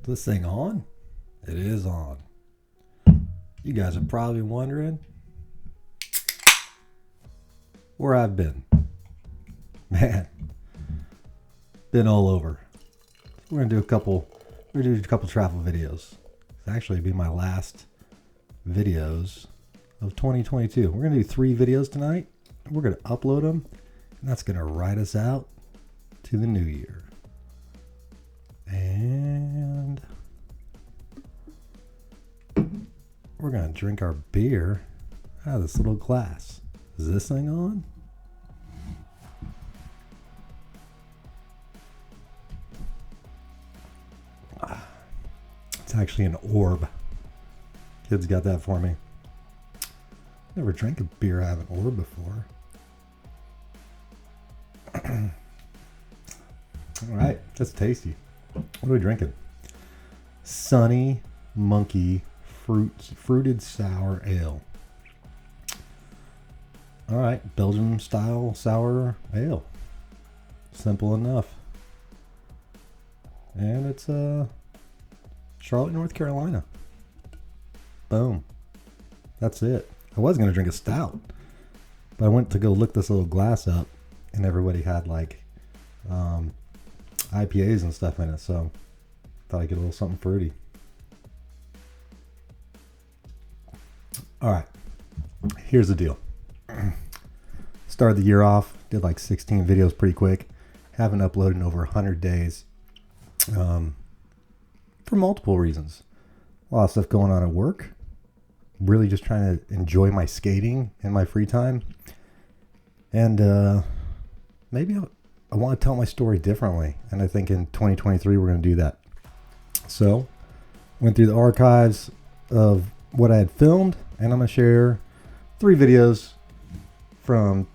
This thing on? It is on. You guys are probably wondering where I've been. Man, been all over. We're gonna do a couple travel videos. It's actually be my last videos of 2022. We're gonna do 3 videos tonight. We're gonna upload them, and that's gonna ride us out to the new year. And we're gonna drink our beer out of this little glass. Is this thing on? It's actually an orb. Kids got that for me. Never drank a beer out of an orb before. All right, that's tasty. What are we drinking? Sunny Monkey Fruited Sour Ale. All right, Belgian style sour ale. Simple enough. And it's Charlotte, North Carolina. Boom. That's it. I was going to drink a stout, but I went to go look this little glass up, and everybody had like IPAs and stuff in it, so thought I'd get a little something fruity. All right, here's the deal. Started the year off, did like 16 videos pretty quick. Haven't uploaded in over 100 days for multiple reasons. A lot of stuff going on at work. Really just trying to enjoy my skating in my free time. And maybe I want to tell my story differently. And I think in 2023 we're going to do that. So went through the archives of what I had filmed, and I'm going to share 3 videos from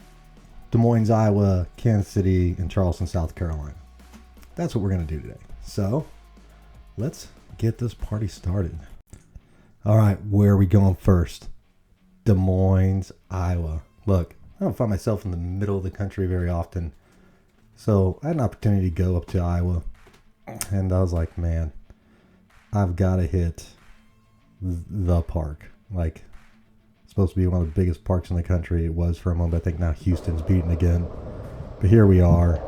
Des Moines, Iowa, Kansas City, and Charleston, South Carolina. That's what we're going to do today. So let's get this party started. All right, where are we going first? Des Moines, Iowa. Look, I don't find myself in the middle of the country very often. So I had an opportunity to go up to Iowa, and I was like, man, I've got to hit the park. Like, it's supposed to be one of the biggest parks in the country. It was for a moment. I think now Houston's beaten again. But here we are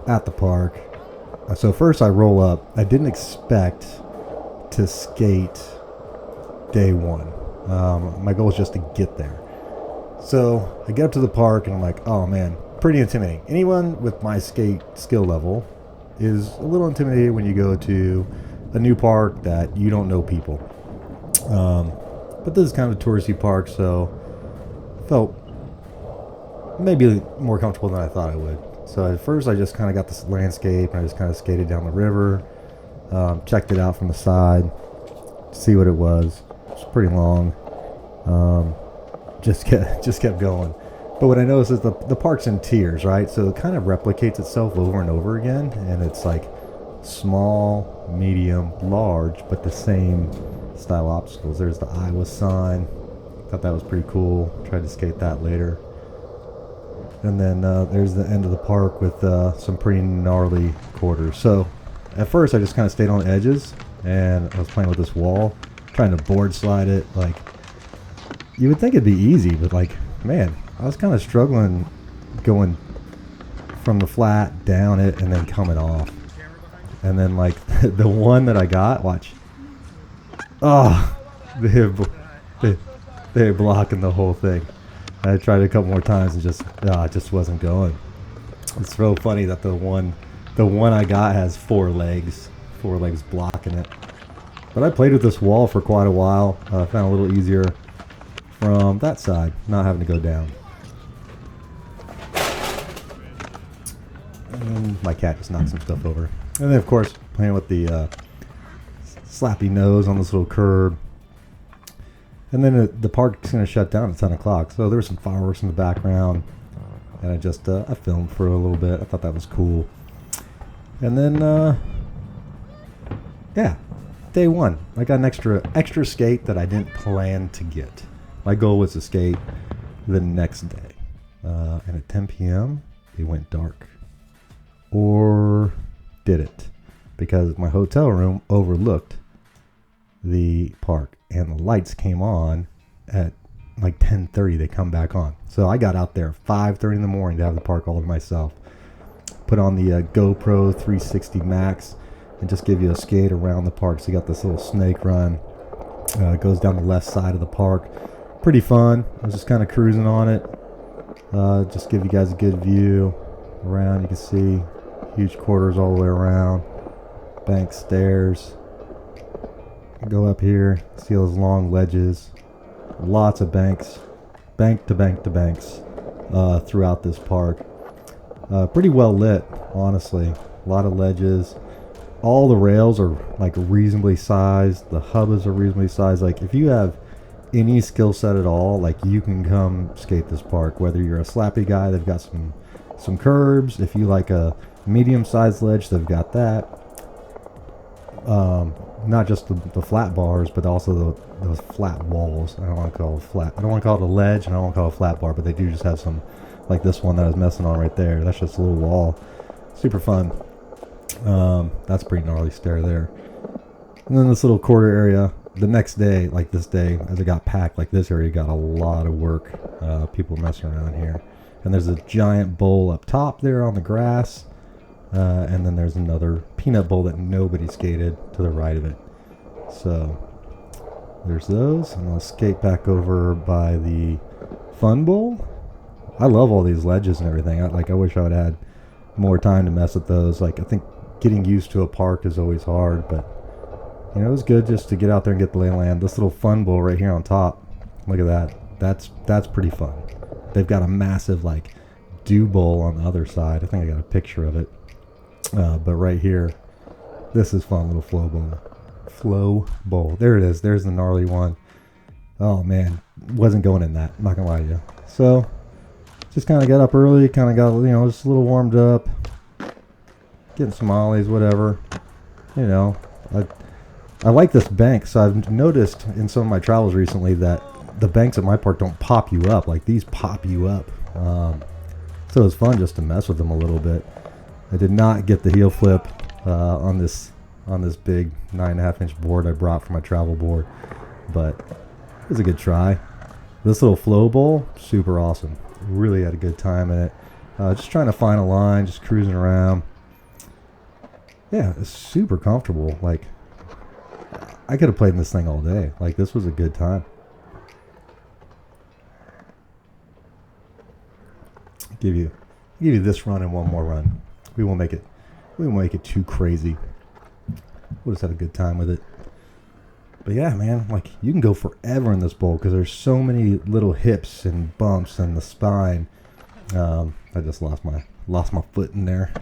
at the park. So first I roll up. I didn't expect to skate day one. My goal was just to get there. So I get up to the park and I'm like, oh man, pretty intimidating. Anyone with my skate skill level is a little intimidated when you go to a new park that you don't know people. But this is kind of a touristy park, so felt maybe more comfortable than I thought I would. So at first I just kind of got this landscape, and I just kind of skated down the river, checked it out from the side, see what it was. It's pretty long. Just kept going. But what I noticed is the park's in tiers, right? So it kind of replicates itself over and over again, and it's like small, medium, large, but the same style obstacles. There's the Iowa sign. Thought that was pretty cool. Tried to skate that later. And then there's the end of the park with some pretty gnarly quarters. So at first I just kind of stayed on the edges, and I was playing with this wall, trying to board slide it. Like, you would think it'd be easy, but like, man, I was kind of struggling going from the flat down it and then coming off. And then like the one that I got, watch. Oh, they're blocking the whole thing. I tried it a couple more times and it just wasn't going. It's so funny that the one I got has 4 legs blocking it. But I played with this wall for quite a while. Found it a little easier from that side, not having to go down. And my cat just knocked some stuff over. And then of course playing with the slappy nose on this little curb. And then the park's going to shut down at 10 o'clock. So there were some fireworks in the background. And I filmed for a little bit. I thought that was cool. And then, yeah, day one. I got an extra skate that I didn't plan to get. My goal was to skate the next day. And at 10 p.m., it went dark. Or did it? because my hotel room overlooked the park, and the lights came on at like 10:30. They come back on, so I got out there 5:30 in the morning to have the park all to myself. Put on the GoPro 360 Max and just give you a skate around the park. So you got this little snake run. It goes down the left side of the park. Pretty fun. I was just kind of cruising on it. Just give you guys a good view around. You can see huge quarters all the way around. Bank stairs. Go up here. See those long ledges. Lots of banks. Bank to bank to banks throughout this park. Pretty well lit, honestly. A lot of ledges. All the rails are like reasonably sized. The hubbas are reasonably sized. Like if you have any skill set at all, like you can come skate this park. Whether you're a slappy guy, they've got some curbs. If you like a medium-sized ledge, they've got that. Not just the flat bars, but also those flat walls. I don't want to call it flat. I don't want to call it a ledge, and I don't want to call it a flat bar, but they do just have some, like this one that I was messing on right there. That's just a little wall. Super fun. That's a pretty gnarly stair there. And then this little quarter area. The next day, like this day, as it got packed, like this area got a lot of work. People messing around here. And there's a giant bowl up top there on the grass. And then there's another peanut bowl that nobody skated to the right of it. So there's those. And I'll skate back over by the fun bowl. I love all these ledges and everything. I wish I would have had more time to mess with those. Like I think getting used to a park is always hard, but you know, it was good just to get out there and get the lay of land. This little fun bowl right here on top. Look at that. That's pretty fun. They've got a massive like dew bowl on the other side. I think I got a picture of it. But right here, this is fun. Little flow bowl. Flow bowl. There it is. There's the gnarly one. Oh man, wasn't going in that. I'm not gonna lie to you. So just kind of got up early. Kind of got, you know, just a little warmed up. Getting some ollies, whatever. You know, I like this bank, so I've noticed in some of my travels recently that the banks at my park don't pop you up. Like these pop you up. So it's fun just to mess with them a little bit. I did not get the heel flip on this big 9.5-inch board I brought for my travel board, but it was a good try. This little flow bowl, super awesome. Really had a good time in it. Just trying to find a line, just cruising around. Yeah, it's super comfortable. Like, I could have played in this thing all day. Like, this was a good time. Give you this run and one more run. We won't make it too crazy. We'll just have a good time with it. But yeah, man, like you can go forever in this bowl because there's so many little hips and bumps in the spine. I just lost my foot in there.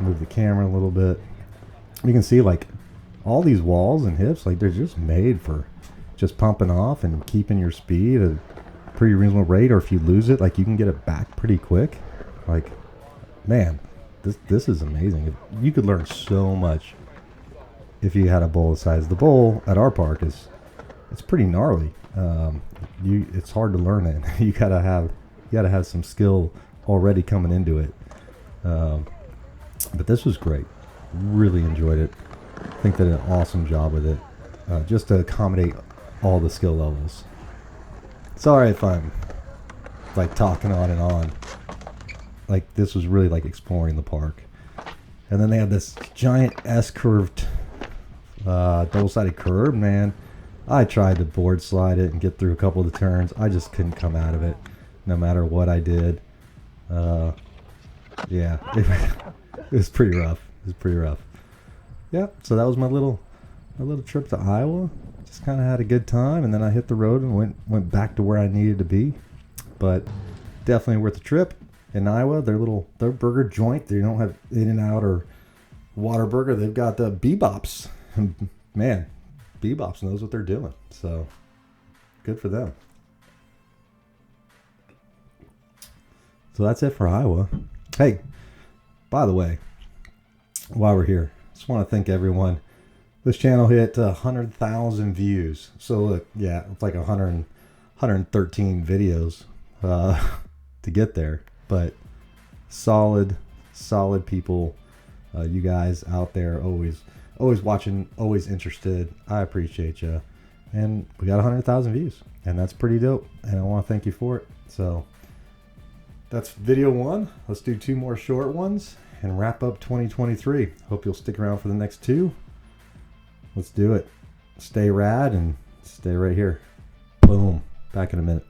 Move the camera a little bit. You can see like all these walls and hips, like they're just made for just pumping off and keeping your speed at a pretty reasonable rate. Or if you lose it, like you can get it back pretty quick. Like, man, this is amazing. You could learn so much if you had a bowl the size of the bowl at our park. It's pretty gnarly. It's hard to learn it. you gotta have some skill already coming into it. But this was great. Really enjoyed it. I think they did an awesome job with it, just to accommodate all the skill levels. Sorry if I'm like talking on and on. Like this was really like exploring the park. And then they had this giant S-curved double-sided curb, man. I tried to board slide it and get through a couple of the turns. I just couldn't come out of it no matter what I did. Yeah, it was pretty rough. Yeah, so that was my little trip to Iowa. Just kind of had a good time, and then I hit the road and went back to where I needed to be. But definitely worth the trip. In Iowa, their burger joint, they don't have In-N-Out or Whataburger. They've got the Bebops. Man, Bebops knows what they're doing. So good for them. So that's it for Iowa. Hey, by the way, while we're here, just want to thank everyone. This channel hit 100,000 views. So look, yeah, it's like 113 videos to get there. But solid people You guys out there always watching, always interested. I appreciate you. And we got 100,000 views, and that's pretty dope. And I want to thank you for it. So that's video 1. Let's do 2 more short ones and wrap up 2023. Hope you'll stick around for the next 2. Let's do it. Stay rad and stay right here. Boom. Back in a minute.